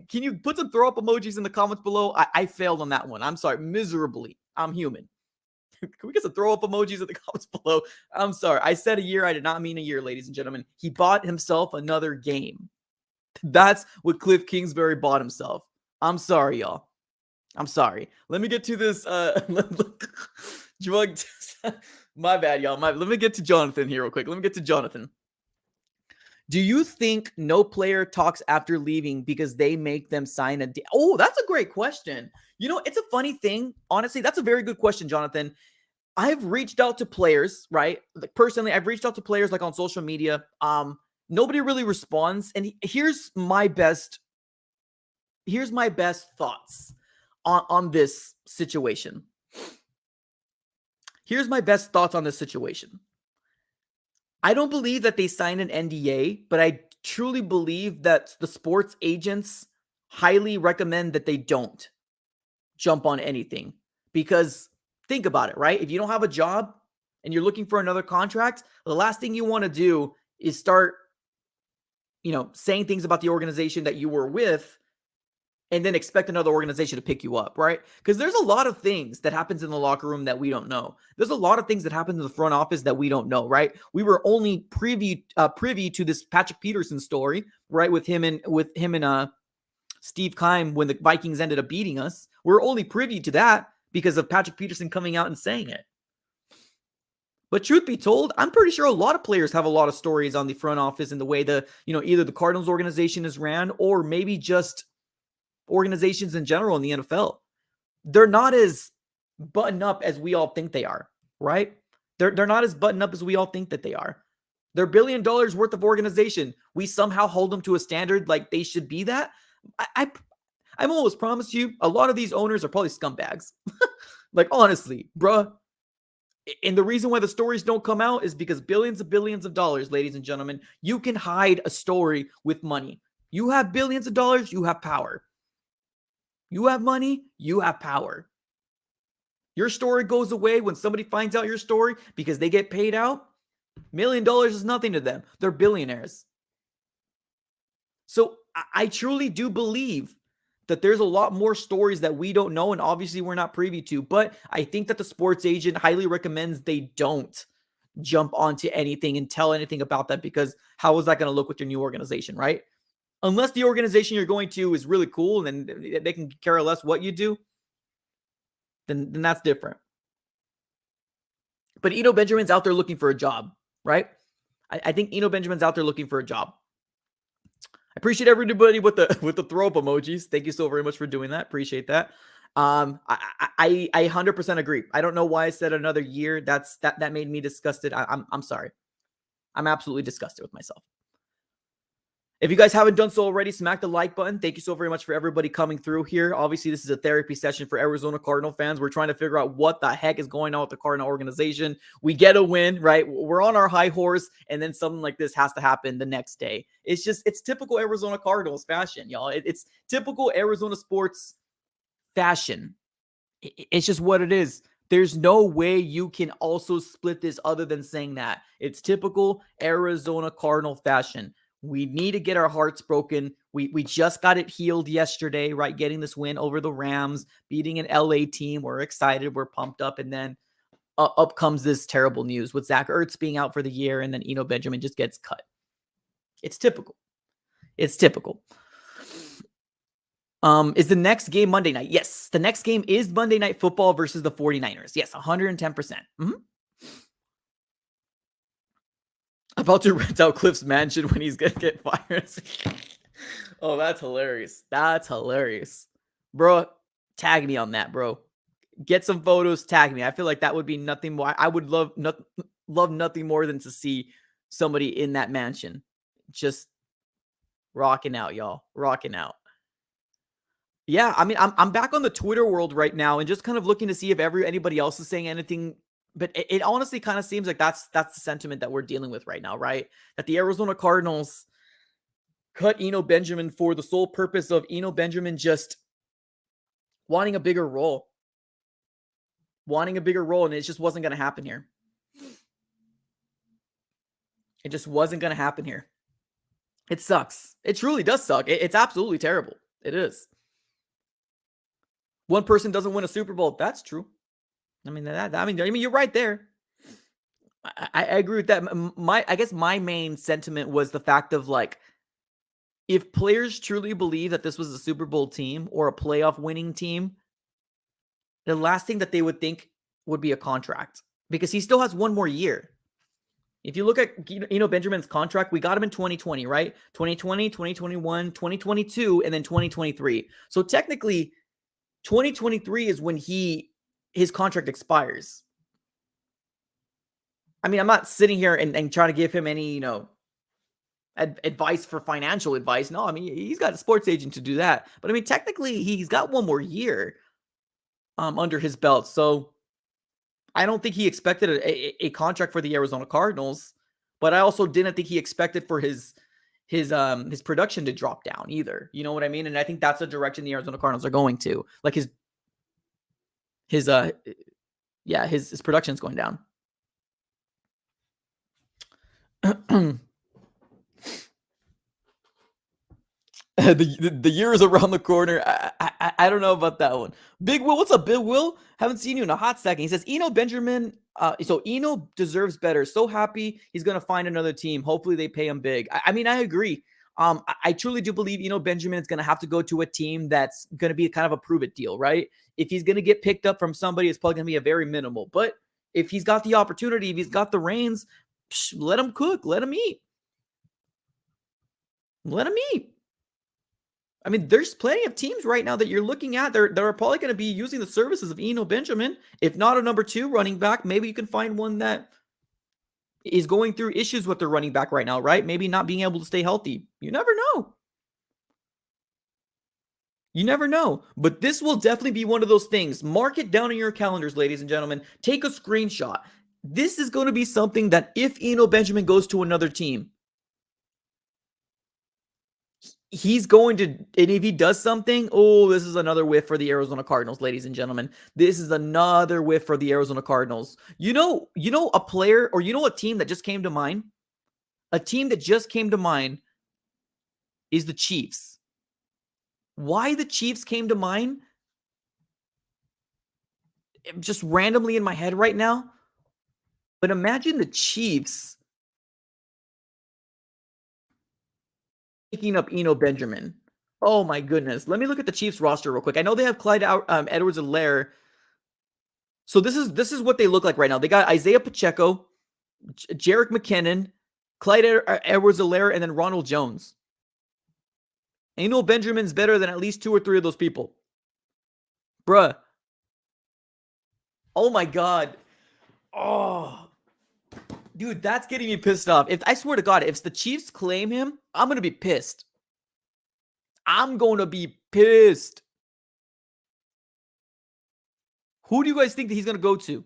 Can you put some throw up emojis in the comments below? I failed on that one. I'm sorry. Miserably. I'm human. Can we get some throw up emojis in the comments below? I'm sorry. I said a year. I did not mean a year, ladies and gentlemen. He bought himself another game. That's what Cliff Kingsbury bought himself. I'm sorry, y'all. I'm sorry. Let me get to this. Drug. My bad, y'all. Let me get to Jonathan here real quick. Let me get to Jonathan. Do you think no player talks after leaving because they make them sign a deal? Oh, that's a great question. You know, it's a funny thing. Honestly, that's a very good question, Jonathan. I've reached out to players, right? Like personally, I've reached out to players like on social media. Nobody really responds. And here's my best thoughts on this situation. Here's my best thoughts on this situation. I don't believe that they signed an NDA, but I truly believe that the sports agents highly recommend that they don't jump on anything. Because think about it, right? If you don't have a job and you're looking for another contract, the last thing you want to do is start, saying things about the organization that you were with and then expect another organization to pick you up, right? Because there's a lot of things that happens in the locker room that we don't know. There's a lot of things that happen in the front office that we don't know, right? We were only privy to this Patrick Peterson story, right? With him and Steve Keim when the Vikings ended up beating us. We're only privy to that because of Patrick Peterson coming out and saying it. But truth be told, I'm pretty sure a lot of players have a lot of stories on the front office and the way either the Cardinals organization is ran or maybe just organizations in general in the NFL. They're not as buttoned up as we all think they are, right? They're not as buttoned up as we all think that they are. They're $1 billion worth of organization. We somehow hold them to a standard like they should be that. I'm almost promised you, a lot of these owners are probably scumbags. Like, honestly, bruh. And the reason why the stories don't come out is because billions of dollars, ladies and gentlemen, you can hide a story with money. You have billions of dollars, you have power. You have money, you have power. Your story goes away when somebody finds out your story because they get paid out. $1 million is nothing to them. They're billionaires. So I truly do believe that there's a lot more stories that we don't know and obviously we're not privy to. But I think that the sports agent highly recommends they don't jump onto anything and tell anything about that, because how is that going to look with your new organization, right? Unless the organization you're going to is really cool and they can care less what you do, then that's different. But Eno Benjamin's out there looking for a job, right? I think Eno Benjamin's out there looking for a job. I appreciate everybody with the throw up emojis. Thank you so very much for doing that. Appreciate that. I 100% agree. I don't know why I said another year. That made me disgusted. I'm sorry. I'm absolutely disgusted with myself. If you guys haven't done so already, smack the like button. Thank you so very much for everybody coming through here. Obviously, this is a therapy session for Arizona Cardinal fans. We're trying to figure out what the heck is going on with the Cardinal organization. We get a win, right? We're on our high horse, and then something like this has to happen the next day. It's typical Arizona Cardinals fashion, y'all. It's typical Arizona sports fashion. It's just what it is. There's no way you can also split this other than saying that. It's typical Arizona Cardinal fashion. We need to get our hearts broken. We just got it healed yesterday, right? Getting this win over the Rams, beating an LA team. We're excited. We're pumped up. And then up comes this terrible news with Zach Ertz being out for the year. And then Eno Benjamin just gets cut. It's typical. It's typical. Is the next game Monday night? Yes. The next game is Monday Night Football versus the 49ers. Yes, 110%. Mm-hmm. About to rent out Cliff's mansion when he's going to get fired. Oh, that's hilarious. That's hilarious. Bro, tag me on that, bro. Get some photos, tag me. I feel like that would be nothing more. I would love nothing more than to see somebody in that mansion. Just rocking out, y'all. Rocking out. Yeah, I mean, I'm back on the Twitter world right now and just kind of looking to see if anybody else is saying anything. But it honestly kind of seems like that's the sentiment that we're dealing with right now, right? That the Arizona Cardinals cut Eno Benjamin for the sole purpose of Eno Benjamin just wanting a bigger role. Wanting a bigger role, and it just wasn't going to happen here. It just wasn't going to happen here. It sucks. It truly does suck. It's absolutely terrible. It is. One person doesn't win a Super Bowl. That's true. I mean, you're right there. I agree with that. I guess my main sentiment was the fact of like, if players truly believe that this was a Super Bowl team or a playoff winning team, the last thing that they would think would be a contract, because he still has one more year. If you look at Eno Benjamin's contract, we got him in 2020, right? 2020, 2021, 2022, and then 2023. So technically, 2023 is when his contract expires. I mean, I'm not sitting here and trying to give him any, advice for financial advice. No, I mean, he's got a sports agent to do that. But I mean, technically, he's got one more year under his belt. So I don't think he expected a contract for the Arizona Cardinals, but I also didn't think he expected for his production to drop down either. You know what I mean? And I think that's the direction the Arizona Cardinals are going to. Like his production's going down. The year is around the corner. I don't know about that one. Big Will, what's up, Big Will? Haven't seen you in a hot second. He says Eno Benjamin. So Eno deserves better. So happy he's gonna find another team. Hopefully they pay him big. I mean, I agree. I truly do believe Eno Benjamin is gonna have to go to a team that's gonna be kind of a prove it deal, right? If he's gonna get picked up from somebody, it's probably gonna be a very minimal. But if he's got the opportunity, if he's got the reins, let him cook. Let him eat. Let him eat. I mean, there's plenty of teams right now that you're looking at that are probably going to be using the services of Eno Benjamin. If not a number 2 running back, maybe you can find one that is going through issues with their running back right now, right? Maybe not being able to stay healthy. You never know. You never know. But this will definitely be one of those things. Mark it down in your calendars, ladies and gentlemen. Take a screenshot. This is going to be something that if Eno Benjamin goes to another team, he's going to, and if he does something, this is another whiff for the Arizona Cardinals, ladies and gentlemen. This is another whiff for the Arizona Cardinals. You know a player, or a team that just came to mind? A team that just came to mind is the Chiefs. Why the Chiefs came to mind? Just randomly in my head right now. But imagine the Chiefs picking up Eno Benjamin. Oh my goodness. Let me look at the Chiefs roster real quick. I know they have Clyde Edwards-Helaire. So this is what they look like right now. They got Isaiah Pacheco, Jerick McKinnon, Clyde Edwards-Helaire, and then Ronald Jones. Eno Benjamin's better than at least 2 or 3 of those people. Bruh. Oh my God. Oh. Dude, that's getting me pissed off. If I swear to God, if the Chiefs claim him, I'm going to be pissed. I'm going to be pissed. Who do you guys think that he's going to go to?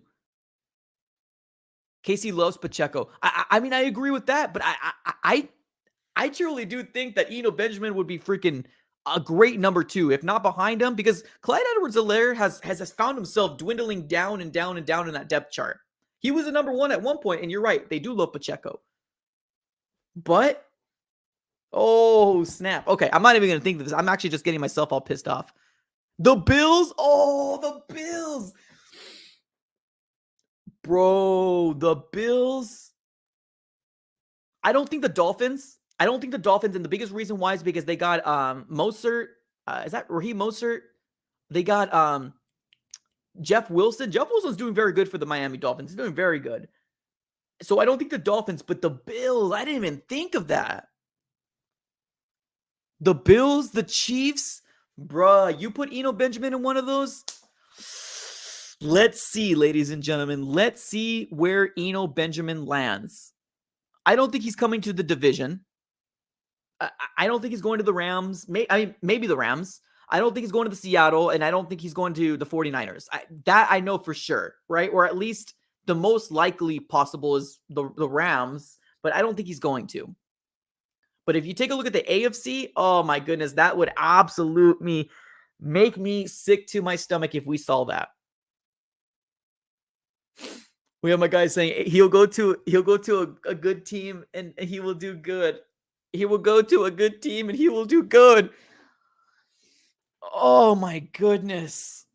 Casey loves Pacheco. I mean, I agree with that, but I truly do think that Eno Benjamin would be freaking a great number 2, if not behind him, because Clyde Edwards-Helaire has found himself dwindling down and down and down in that depth chart. He was a number 1 at one point, and you're right, they do love Pacheco. But, oh, snap. Okay, I'm not even going to think of this. I'm actually just getting myself all pissed off. The Bills? Oh, the Bills. Bro, the Bills. I don't think the Dolphins, and the biggest reason why is because they got Mostert. Is that Raheem Mostert? They got Jeff Wilson. Jeff Wilson's doing very good for the Miami Dolphins. He's doing very good. So I don't think the Dolphins, but the Bills. I didn't even think of that. The Bills, the Chiefs. Bruh, you put Eno Benjamin in one of those? Let's see, ladies and gentlemen. Let's see where Eno Benjamin lands. I don't think he's coming to the division. I don't think he's going to the Rams. Maybe the Rams. I don't think he's going to the Seattle, and I don't think he's going to the 49ers. That I know for sure, right? Or at least the most likely possible is the Rams, but I don't think he's going to. But if you take a look at the AFC, oh my goodness, that would absolutely make me sick to my stomach if we saw that. We have my guy saying he'll go to a good team and he will do good. He will go to a good team and he will do good. Oh my goodness.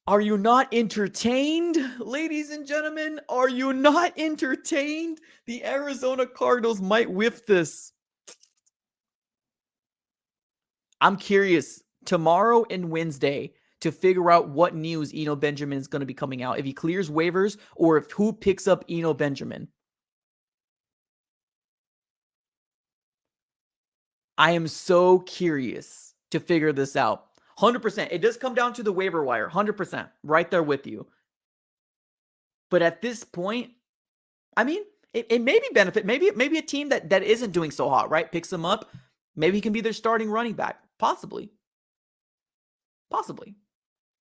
Are you not entertained, ladies and gentlemen? Are you not entertained? The Arizona Cardinals might whiff this. I'm curious tomorrow and Wednesday to figure out what news Eno Benjamin is going to be coming out. If he clears waivers or if who picks up Eno Benjamin. I am so curious to figure this out. 100%. It does come down to the waiver wire. 100%. Right there with you. But at this point, I mean, it may be benefit. Maybe a team that isn't doing so hot, right? Picks him up. Maybe he can be their starting running back. Possibly.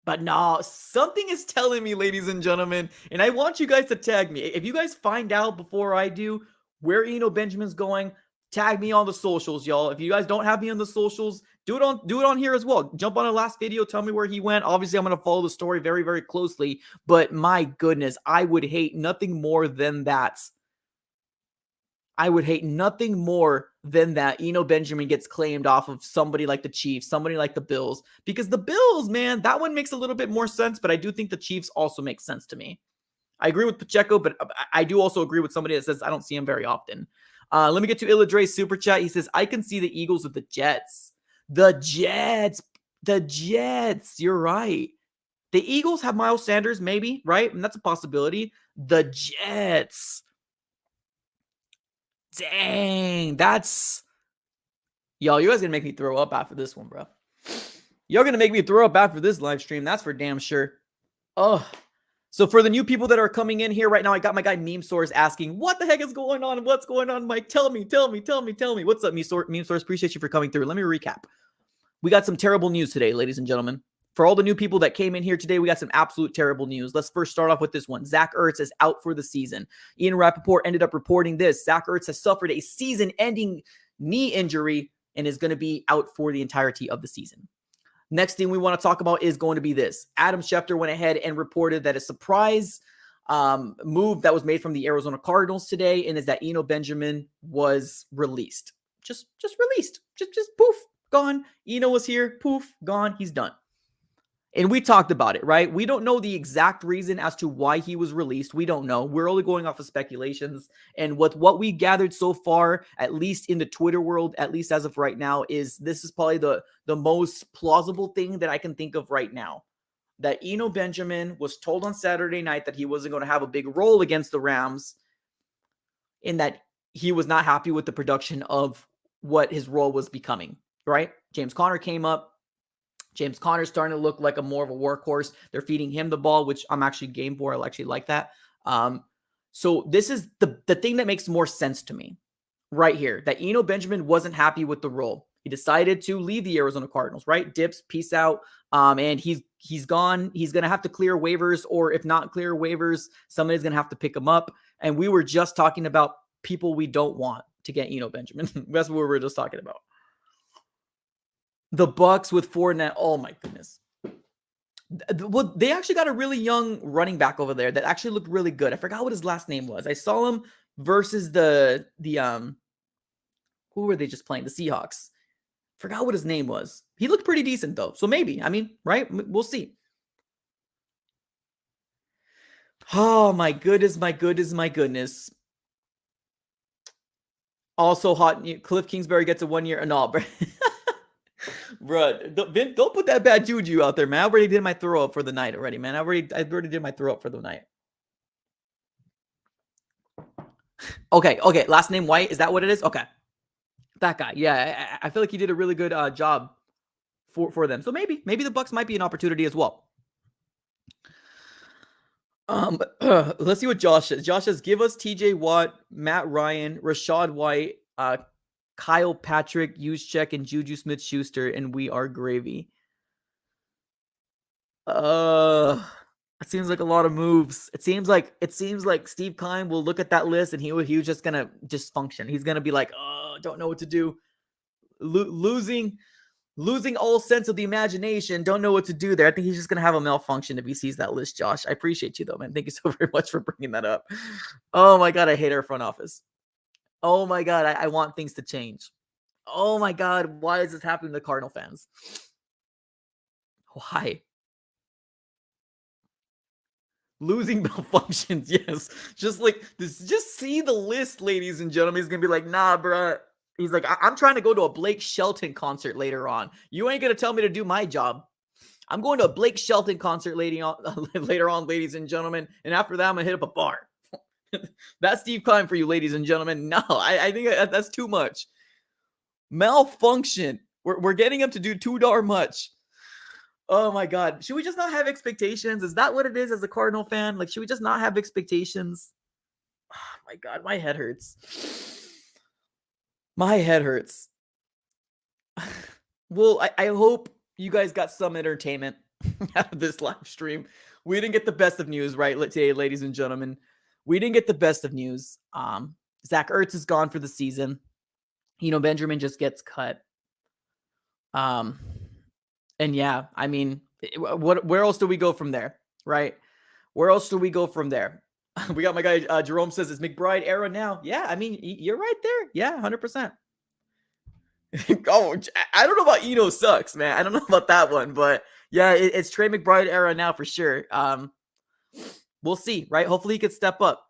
But no, something is telling me, ladies and gentlemen, and I want you guys to tag me. If you guys find out before I do where Eno Benjamin's going, tag me on the socials, y'all. If you guys don't have me on the socials, do it on here as well. Jump on the last video, tell me where he went. Obviously, I'm going to follow the story very, very closely, but my goodness, I would hate nothing more than that. Eno Benjamin gets claimed off of somebody like the Chiefs, somebody like the Bills, because the Bills, man, that one makes a little bit more sense, but I do think the Chiefs also make sense to me. I agree with Pacheco, but I do also agree with somebody that says I don't see him very often. Let me get to Illadre's super chat. He says, I can see the Eagles with the Jets. The Jets. You're right. The Eagles have Miles Sanders, maybe, right? And that's a possibility. The Jets. Dang, that's... Y'all, you guys gonna make me throw up after this one, bro. You're gonna make me throw up after this live stream. That's for damn sure. Oh, so for the new people that are coming in here right now, I got my guy Meme Source asking, what the heck is going on? What's going on, Mike? Tell me. What's up, Meme Source? Appreciate you for coming through. Let me recap. We got some terrible news today, ladies and gentlemen. For all the new people that came in here today, we got some absolute terrible news. Let's first start off with this one. Zach Ertz is out for the season. Ian Rappaport ended up reporting this. Zach Ertz has suffered a season-ending knee injury and is going to be out for the entirety of the season. Next thing we want to talk about is going to be this. Adam Schefter went ahead and reported that a surprise move that was made from the Arizona Cardinals today, and is that Eno Benjamin was released. Just released. Just poof, gone. Eno was here, poof, gone. He's done. And we talked about it, right? We don't know the exact reason as to why he was released. We don't know. We're only going off of speculations. And with what we gathered so far, at least in the Twitter world, at least as of right now, is this is probably the most plausible thing that I can think of right now. That Eno Benjamin was told on Saturday night that he wasn't going to have a big role against the Rams, in that he was not happy with the production of what his role was becoming, right? James Conner came up. James Conner's starting to look like more of a workhorse. They're feeding him the ball, which I'm actually game for. I actually like that. So this is the thing that makes more sense to me right here, that Eno Benjamin wasn't happy with the role. He decided to leave the Arizona Cardinals, right? Dips, peace out. And he's gone. He's going to have to clear waivers, or if not clear waivers, somebody's going to have to pick him up. And we were just talking about people we don't want to get Eno Benjamin. That's what we were just talking about. The Bucks with Fournette. Oh my goodness. Well, they actually got a really young running back over there that actually looked really good. I forgot what his last name was. I saw him versus the who were they just playing? The Seahawks. Forgot what his name was. He looked pretty decent though. So maybe, I mean, right? We'll see. Oh my goodness, my goodness, my goodness. Also hot. Cliff Kingsbury gets a 1 year. No, bro. Bro, don't put that bad juju out there, man. I already did my throw up for the night already, man. I already did my throw up for the night. Okay. Last name White. Is that what it is? Okay. That guy. Yeah, I feel like he did a really good job for them. So maybe the Bucks might be an opportunity as well. Let's see what Josh says. Josh says, give us TJ Watt, Matt Ryan, Rashad White, Kyle Patrick, Juszczyk, and Juju Smith-Schuster, and we are gravy. It seems like a lot of moves. It seems like Steve Keim will look at that list and he was just gonna dysfunction. He's gonna be like, oh, don't know what to do. Losing all sense of the imagination. Don't know what to do there. I think he's just gonna have a malfunction if he sees that list. Josh, I appreciate you though, man. Thank you so very much for bringing that up. Oh my god, I hate our front office. Oh my god, I want things to change. Oh my god, why is this happening to Cardinal fans? Why? Losing malfunctions, yes. Just like this, just see the list, ladies and gentlemen. He's gonna be like, nah, bro. He's like, I'm trying to go to a Blake Shelton concert later on. You ain't gonna tell me to do my job. I'm going to a Blake Shelton concert later on, ladies and gentlemen. And after that, I'm gonna hit up a bar. That's Steve Keim for you, ladies and gentlemen. No, I think that's too much. Malfunction. We're getting him to do too darn much. Oh my god. Should we just not have expectations? Is that what it is as a Cardinal fan? Like, should we just not have expectations? Oh my god, my head hurts. My head hurts. Well, I hope you guys got some entertainment out of this live stream. We didn't get the best of news, right, today, ladies and gentlemen. We didn't get the best of news. Zach Ertz is gone for the season. Benjamin just gets cut. And yeah, I mean, where else do we go from there, right? Where else do we go from there? We got my guy, Jerome says, it's McBride era now. Yeah, I mean, you're right there. Yeah, 100%. Oh, I don't know about Eno sucks, man. I don't know about that one, but yeah, it's Trey McBride era now for sure. We'll see, right? Hopefully he can step up.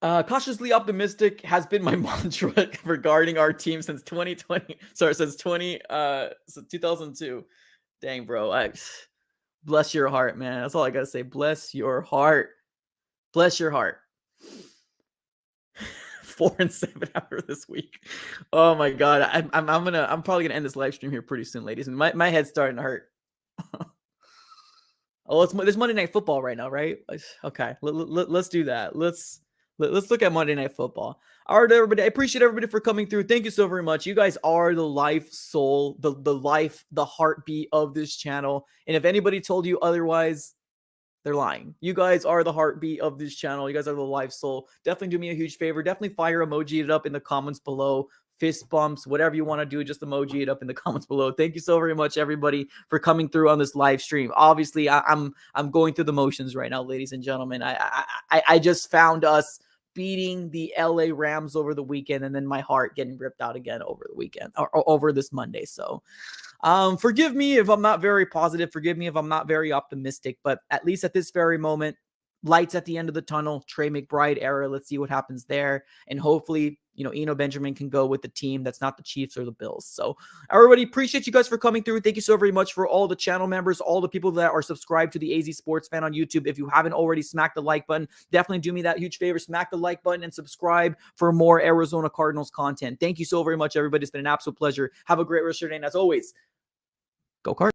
Cautiously optimistic has been my mantra regarding our team since 2020. Since 2002. Dang, bro. Bless your heart, man. That's all I gotta say. Bless your heart. 4-7 after this week. Oh my god. I'm probably gonna end this live stream here pretty soon, ladies. And my head's starting to hurt. Oh, there's Monday Night Football right now, right? Okay, let's do that. Let's look at Monday Night Football. All right, everybody. I appreciate everybody for coming through. Thank you so very much. You guys are the life soul, the life, the heartbeat of this channel. And if anybody told you otherwise, they're lying. You guys are the heartbeat of this channel. You guys are the life soul. Definitely do me a huge favor. Definitely fire emoji it up in the comments below. Fist bumps, whatever you want to do, just emoji it up in the comments below. Thank you so very much, everybody, for coming through on this live stream. Obviously, I'm going through the motions right now, ladies and gentlemen. I just found us beating the LA Rams over the weekend, and then my heart getting ripped out again over the weekend or over this Monday. So forgive me if I'm not very positive. Forgive me if I'm not very optimistic, but at least at this very moment, lights at the end of the tunnel, Trey McBride era. Let's see what happens there. And hopefully, Eno Benjamin can go with the team that's not the Chiefs or the Bills. So everybody, appreciate you guys for coming through. Thank you so very much for all the channel members, all the people that are subscribed to the AZ Sports Fan on YouTube. If you haven't already, smack the like button. Definitely do me that huge favor. Smack the like button and subscribe for more Arizona Cardinals content. Thank you so very much, everybody. It's been an absolute pleasure. Have a great rest of your day. And as always, go Cardinals.